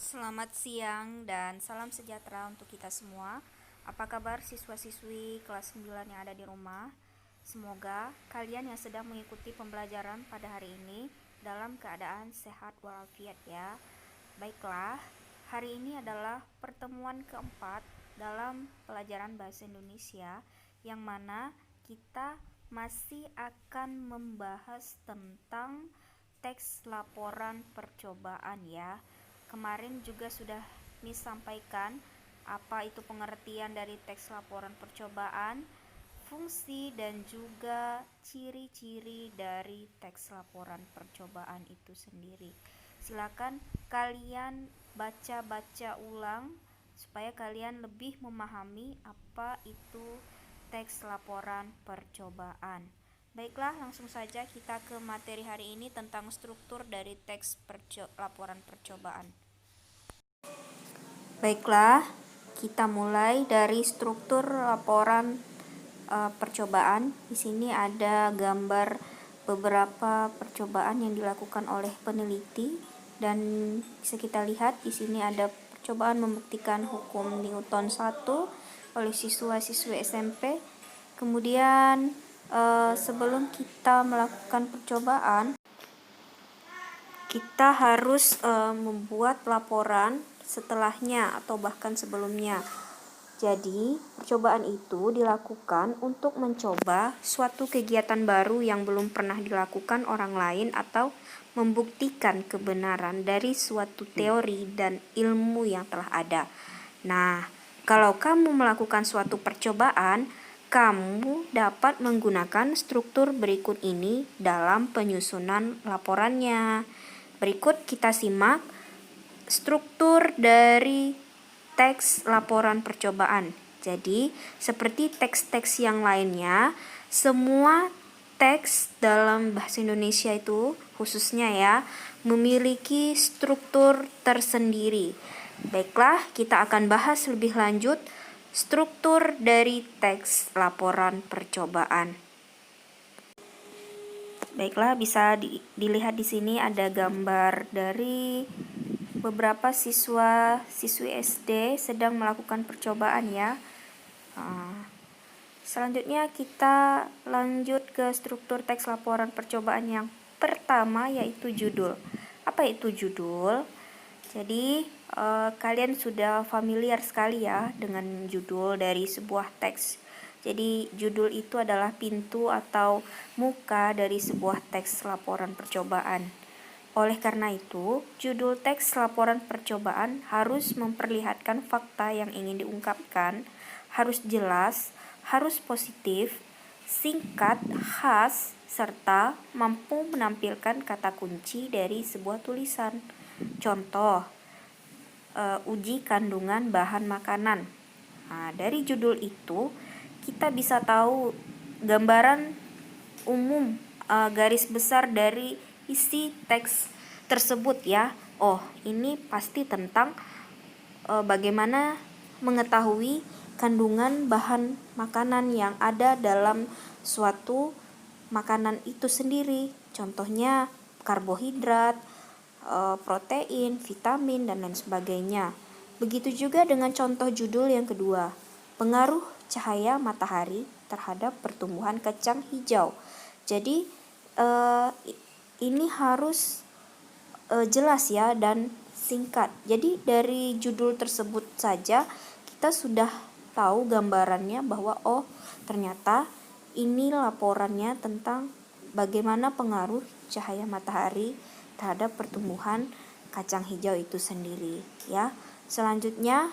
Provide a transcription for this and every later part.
Selamat siang dan salam sejahtera untuk kita semua. Apa kabar siswa-siswi kelas 9 yang ada di rumah? Semoga kalian yang sedang mengikuti pembelajaran pada hari ini dalam keadaan sehat walafiat ya. Baiklah, hari ini adalah pertemuan keempat dalam pelajaran bahasa Indonesia yang mana kita masih akan membahas tentang teks laporan percobaan ya. Kemarin juga sudah disampaikan apa itu pengertian dari teks laporan percobaan, fungsi dan juga ciri-ciri dari teks laporan percobaan itu sendiri. Silakan kalian baca-baca ulang supaya kalian lebih memahami apa itu teks laporan percobaan. Baiklah, langsung saja kita ke materi hari ini tentang struktur dari teks laporan percobaan. Baiklah, kita mulai dari struktur laporan percobaan. Di sini ada gambar beberapa percobaan yang dilakukan oleh peneliti dan bisa kita lihat di sini ada percobaan membuktikan hukum Newton 1 oleh siswa-siswi SMP. Kemudian sebelum kita melakukan percobaan, kita harus membuat laporan setelahnya atau bahkan sebelumnya. Jadi, percobaan itu dilakukan untuk mencoba suatu kegiatan baru yang belum pernah dilakukan orang lain atau membuktikan kebenaran dari suatu teori dan ilmu yang telah ada. Nah, kalau kamu melakukan suatu percobaan, kamu dapat menggunakan struktur berikut ini dalam penyusunan laporannya. Berikut kita simak struktur dari teks laporan percobaan. Jadi, seperti teks-teks yang lainnya, semua teks dalam bahasa Indonesia itu khususnya ya, memiliki struktur tersendiri. Baiklah, kita akan bahas lebih lanjut struktur dari teks laporan percobaan. Baiklah, bisa dilihat di sini ada gambar dari beberapa siswa-siswi SD sedang melakukan percobaan ya. Selanjutnya kita lanjut ke struktur teks laporan percobaan yang pertama, yaitu judul. Apa itu judul? Jadi kalian sudah familiar sekali ya dengan judul dari sebuah teks. Jadi judul itu adalah pintu atau muka dari sebuah teks laporan percobaan. Oleh karena itu, judul teks laporan percobaan harus memperlihatkan fakta yang ingin diungkapkan, harus jelas, harus positif, singkat, khas, serta mampu menampilkan kata kunci dari sebuah tulisan. Contoh, uji kandungan bahan makanan. Nah, dari judul itu kita bisa tahu gambaran umum, garis besar dari isi teks tersebut ya. Oh, ini pasti tentang bagaimana mengetahui kandungan bahan makanan yang ada dalam suatu makanan itu sendiri. Contohnya karbohidrat, protein, vitamin, dan lain sebagainya. Begitu juga dengan contoh judul yang kedua, pengaruh cahaya matahari terhadap pertumbuhan kacang hijau. Jadi ini harus jelas ya dan singkat. Jadi dari judul tersebut saja kita sudah tahu gambarannya bahwa oh ternyata ini laporannya tentang bagaimana pengaruh cahaya matahari terhadap pertumbuhan kacang hijau itu sendiri ya. Selanjutnya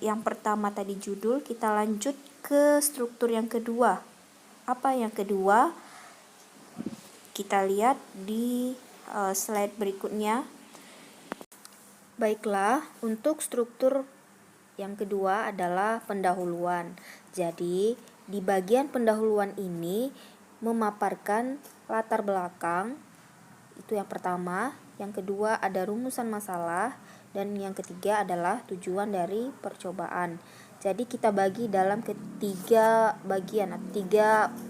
yang pertama tadi judul, kita lanjut ke struktur yang kedua. Apa yang kedua? Kita lihat di slide berikutnya. Baiklah, untuk struktur yang kedua adalah pendahuluan. Jadi, di bagian pendahuluan ini memaparkan latar belakang, itu yang pertama. Yang kedua ada rumusan masalah, dan yang ketiga adalah tujuan dari percobaan. Jadi kita bagi dalam tiga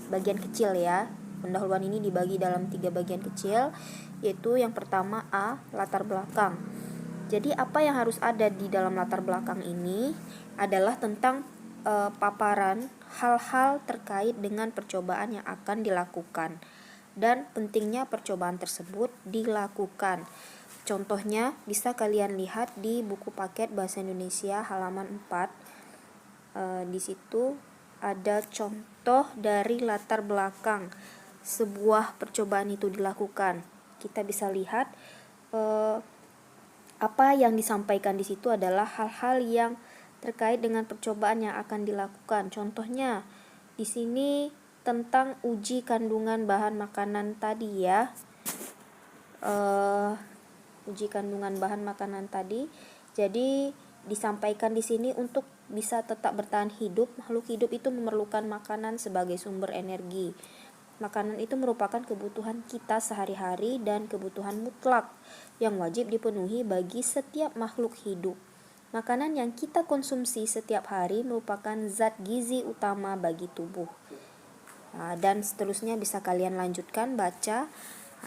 bagian kecil ya. Pendahuluan ini dibagi dalam 3 bagian kecil, yaitu yang pertama A, latar belakang. Jadi apa yang harus ada di dalam latar belakang ini adalah tentang paparan hal-hal terkait dengan percobaan yang akan dilakukan dan pentingnya percobaan tersebut dilakukan. Contohnya bisa kalian lihat di buku paket Bahasa Indonesia halaman 4. Di situ ada contoh dari latar belakang sebuah percobaan itu dilakukan. Kita bisa lihat apa yang disampaikan di situ adalah hal-hal yang terkait dengan percobaan yang akan dilakukan. Contohnya di sini tentang uji kandungan bahan makanan tadi ya. Uji kandungan bahan makanan tadi. Jadi disampaikan di sini untuk bisa tetap bertahan hidup, makhluk hidup itu memerlukan makanan sebagai sumber energi. Makanan itu merupakan kebutuhan kita sehari-hari dan kebutuhan mutlak yang wajib dipenuhi bagi setiap makhluk hidup. Makanan yang kita konsumsi setiap hari merupakan zat gizi utama bagi tubuh. Dan seterusnya bisa kalian lanjutkan baca.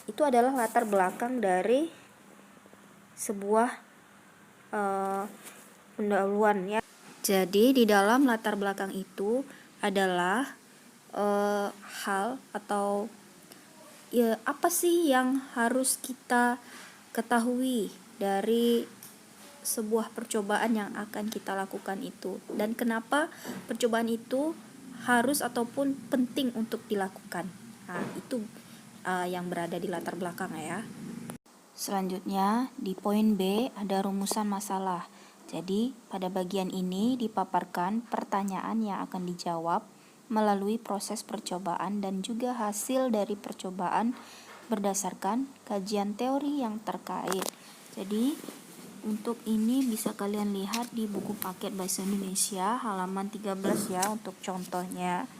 Itu adalah latar belakang dari sebuah pendahuluan ya. Jadi di dalam latar belakang itu adalah hal atau ya apa sih yang harus kita ketahui dari sebuah percobaan yang akan kita lakukan itu, dan kenapa percobaan itu harus ataupun penting untuk dilakukan. Itu yang berada di latar belakang ya. Selanjutnya di poin B ada rumusan masalah. Jadi pada bagian ini dipaparkan pertanyaan yang akan dijawab melalui proses percobaan dan juga hasil dari percobaan berdasarkan kajian teori yang terkait. Jadi untuk ini bisa kalian lihat di buku paket Bahasa Indonesia halaman 13 ya untuk contohnya.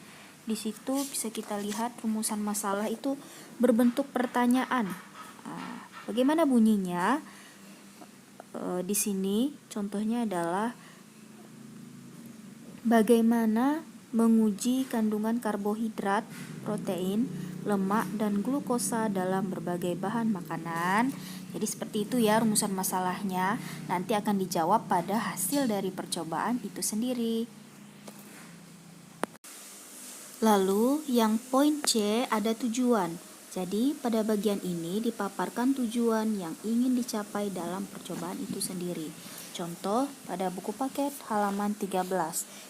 Di situ bisa kita lihat rumusan masalah itu berbentuk pertanyaan. Bagaimana bunyinya? Di sini contohnya adalah bagaimana menguji kandungan karbohidrat, protein, lemak, dan glukosa dalam berbagai bahan makanan. Jadi seperti itu ya rumusan masalahnya. Nanti akan dijawab pada hasil dari percobaan itu sendiri. Lalu yang poin C ada tujuan. Jadi pada bagian ini dipaparkan tujuan yang ingin dicapai dalam percobaan itu sendiri. Contoh pada buku paket halaman 13.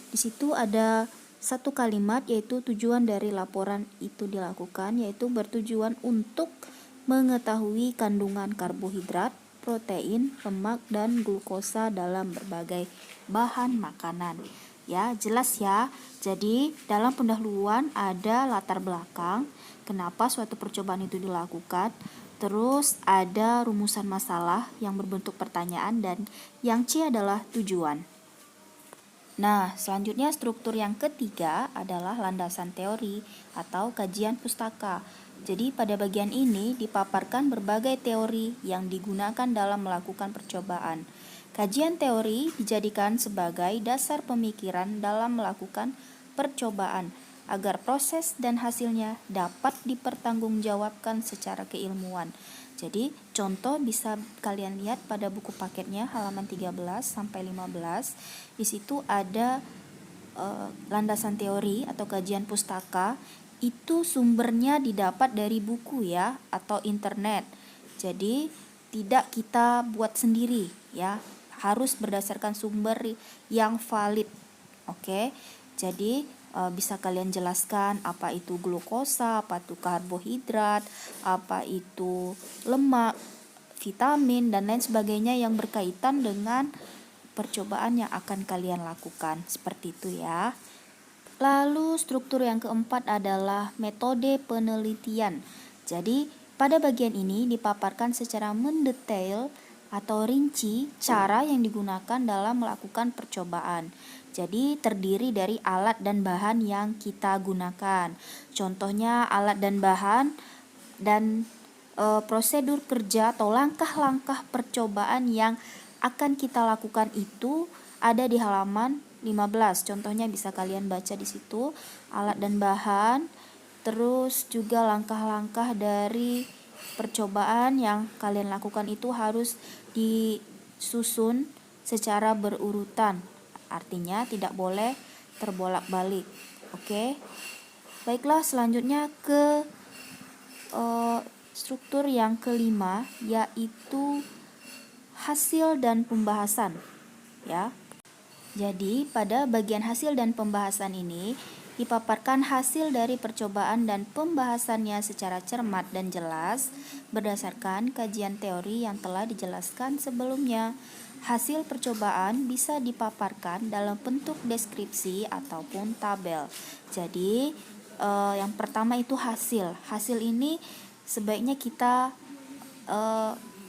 Di situ ada satu kalimat yaitu tujuan dari laporan itu dilakukan, yaitu bertujuan untuk mengetahui kandungan karbohidrat, protein, lemak, dan glukosa dalam berbagai bahan makanan. Ya, jelas ya. Jadi dalam pendahuluan ada latar belakang kenapa suatu percobaan itu dilakukan. Terus ada rumusan masalah yang berbentuk pertanyaan, dan yang C adalah tujuan. Nah, selanjutnya struktur yang ketiga adalah landasan teori atau kajian pustaka. Jadi pada bagian ini dipaparkan berbagai teori yang digunakan dalam melakukan percobaan. Kajian teori dijadikan sebagai dasar pemikiran dalam melakukan percobaan agar proses dan hasilnya dapat dipertanggungjawabkan secara keilmuan. Jadi contoh bisa kalian lihat pada buku paketnya halaman 13 sampai 15. Di situ ada landasan teori atau kajian pustaka. Itu sumbernya didapat dari buku ya atau internet. Jadi tidak kita buat sendiri ya. Harus berdasarkan sumber yang valid. Oke. Jadi bisa kalian jelaskan apa itu glukosa, apa itu karbohidrat, apa itu lemak, vitamin, dan lain sebagainya yang berkaitan dengan percobaan yang akan kalian lakukan. Seperti itu ya. Lalu struktur yang keempat adalah metode penelitian. Jadi pada bagian ini dipaparkan secara mendetail atau rinci cara yang digunakan dalam melakukan percobaan. Jadi terdiri dari alat dan bahan yang kita gunakan. Contohnya alat dan bahan dan prosedur kerja atau langkah-langkah percobaan yang akan kita lakukan itu ada di halaman 15. Contohnya bisa kalian baca di situ, alat dan bahan, terus juga langkah-langkah dari percobaan yang kalian lakukan itu harus disusun secara berurutan. Artinya tidak boleh terbolak-balik. Oke. Baiklah, selanjutnya ke struktur yang kelima, yaitu hasil dan pembahasan, ya. Jadi, pada bagian hasil dan pembahasan ini dipaparkan hasil dari percobaan dan pembahasannya secara cermat dan jelas berdasarkan kajian teori yang telah dijelaskan sebelumnya. Hasil percobaan bisa dipaparkan dalam bentuk deskripsi ataupun tabel. Jadi, yang pertama itu hasil. Hasil ini sebaiknya kita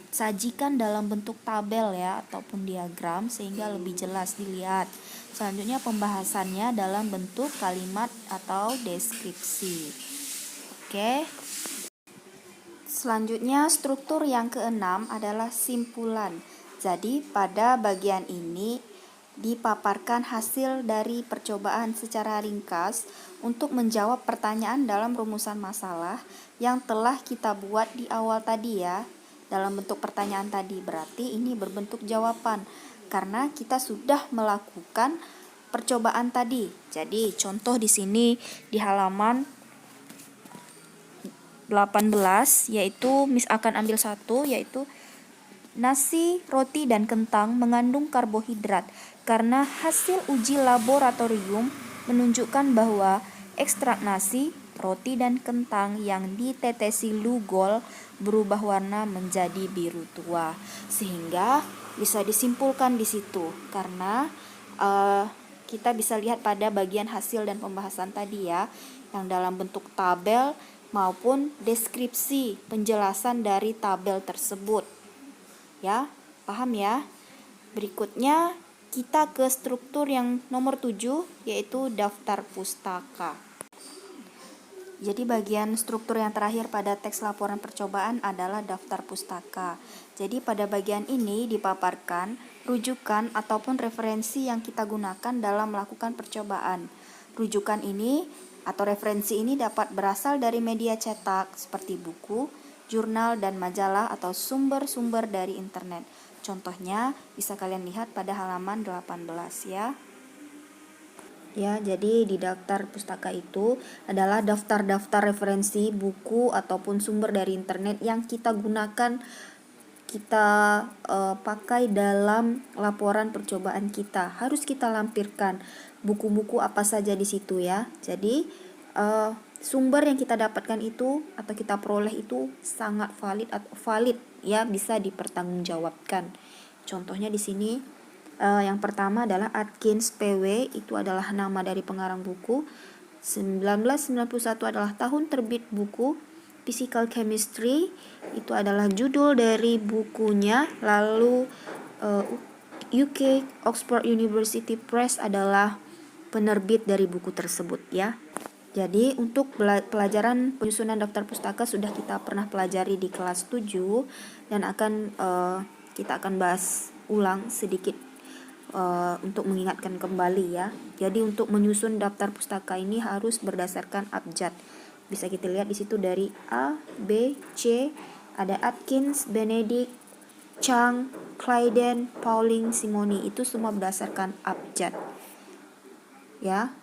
sajikan dalam bentuk tabel ya ataupun diagram sehingga lebih jelas dilihat. Selanjutnya pembahasannya dalam bentuk kalimat atau deskripsi. Oke. Selanjutnya struktur yang keenam adalah simpulan. Jadi pada bagian ini dipaparkan hasil dari percobaan secara ringkas untuk menjawab pertanyaan dalam rumusan masalah yang telah kita buat di awal tadi ya. Dalam bentuk pertanyaan tadi, berarti ini berbentuk jawaban karena kita sudah melakukan percobaan tadi. Jadi contoh di sini di halaman 18 yaitu Miss akan ambil satu, yaitu nasi, roti, dan kentang mengandung karbohidrat karena hasil uji laboratorium menunjukkan bahwa ekstrak nasi, roti, dan kentang yang ditetesi Lugol berubah warna menjadi biru tua, sehingga bisa disimpulkan di situ karena kita bisa lihat pada bagian hasil dan pembahasan tadi ya, yang dalam bentuk tabel maupun deskripsi penjelasan dari tabel tersebut. Ya, paham ya? Berikutnya kita ke struktur yang nomor 7 yaitu daftar pustaka. Jadi bagian struktur yang terakhir pada teks laporan percobaan adalah daftar pustaka. Jadi pada bagian ini dipaparkan rujukan ataupun referensi yang kita gunakan dalam melakukan percobaan. Rujukan ini atau referensi ini dapat berasal dari media cetak seperti buku, jurnal, dan majalah atau sumber-sumber dari internet. Contohnya bisa kalian lihat pada halaman 18 ya. Ya, jadi di daftar pustaka itu adalah daftar-daftar referensi buku ataupun sumber dari internet yang kita gunakan, kita pakai dalam laporan percobaan kita. Harus kita lampirkan buku-buku apa saja di situ ya. Jadi sumber yang kita dapatkan itu atau kita peroleh itu sangat valid ya, bisa dipertanggungjawabkan. Contohnya di sini yang pertama adalah Atkins PW, itu adalah nama dari pengarang buku. 1991 adalah tahun terbit buku. Physical Chemistry itu adalah judul dari bukunya. Lalu UK Oxford University Press adalah penerbit dari buku tersebut ya. Jadi untuk pelajaran penyusunan daftar pustaka sudah kita pernah pelajari di kelas 7 dan kita akan bahas ulang sedikit untuk mengingatkan kembali ya. Jadi untuk menyusun daftar pustaka ini harus berdasarkan abjad. Bisa kita lihat di situ dari A, B, C, ada Atkins, Benedict, Chang, Clayden, Pauling, Simoni, itu semua berdasarkan abjad. Ya.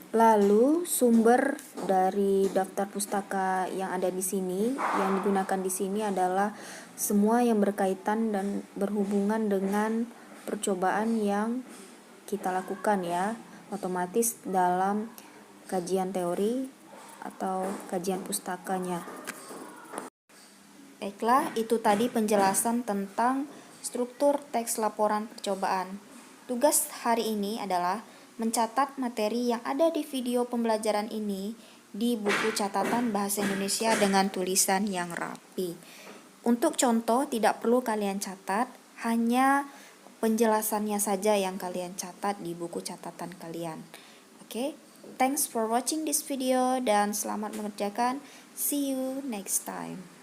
Lalu sumber dari daftar pustaka yang ada di sini, yang digunakan di sini adalah semua yang berkaitan dan berhubungan dengan percobaan yang kita lakukan ya, otomatis dalam kajian teori atau kajian pustakanya. Baiklah, itu tadi penjelasan tentang struktur teks laporan percobaan. Tugas hari ini adalah mencatat materi yang ada di video pembelajaran ini di buku catatan Bahasa Indonesia dengan tulisan yang rapi. Untuk contoh tidak perlu kalian catat, hanya penjelasannya saja yang kalian catat di buku catatan kalian. Oke, thanks for watching this video dan selamat mengerjakan. See you next time.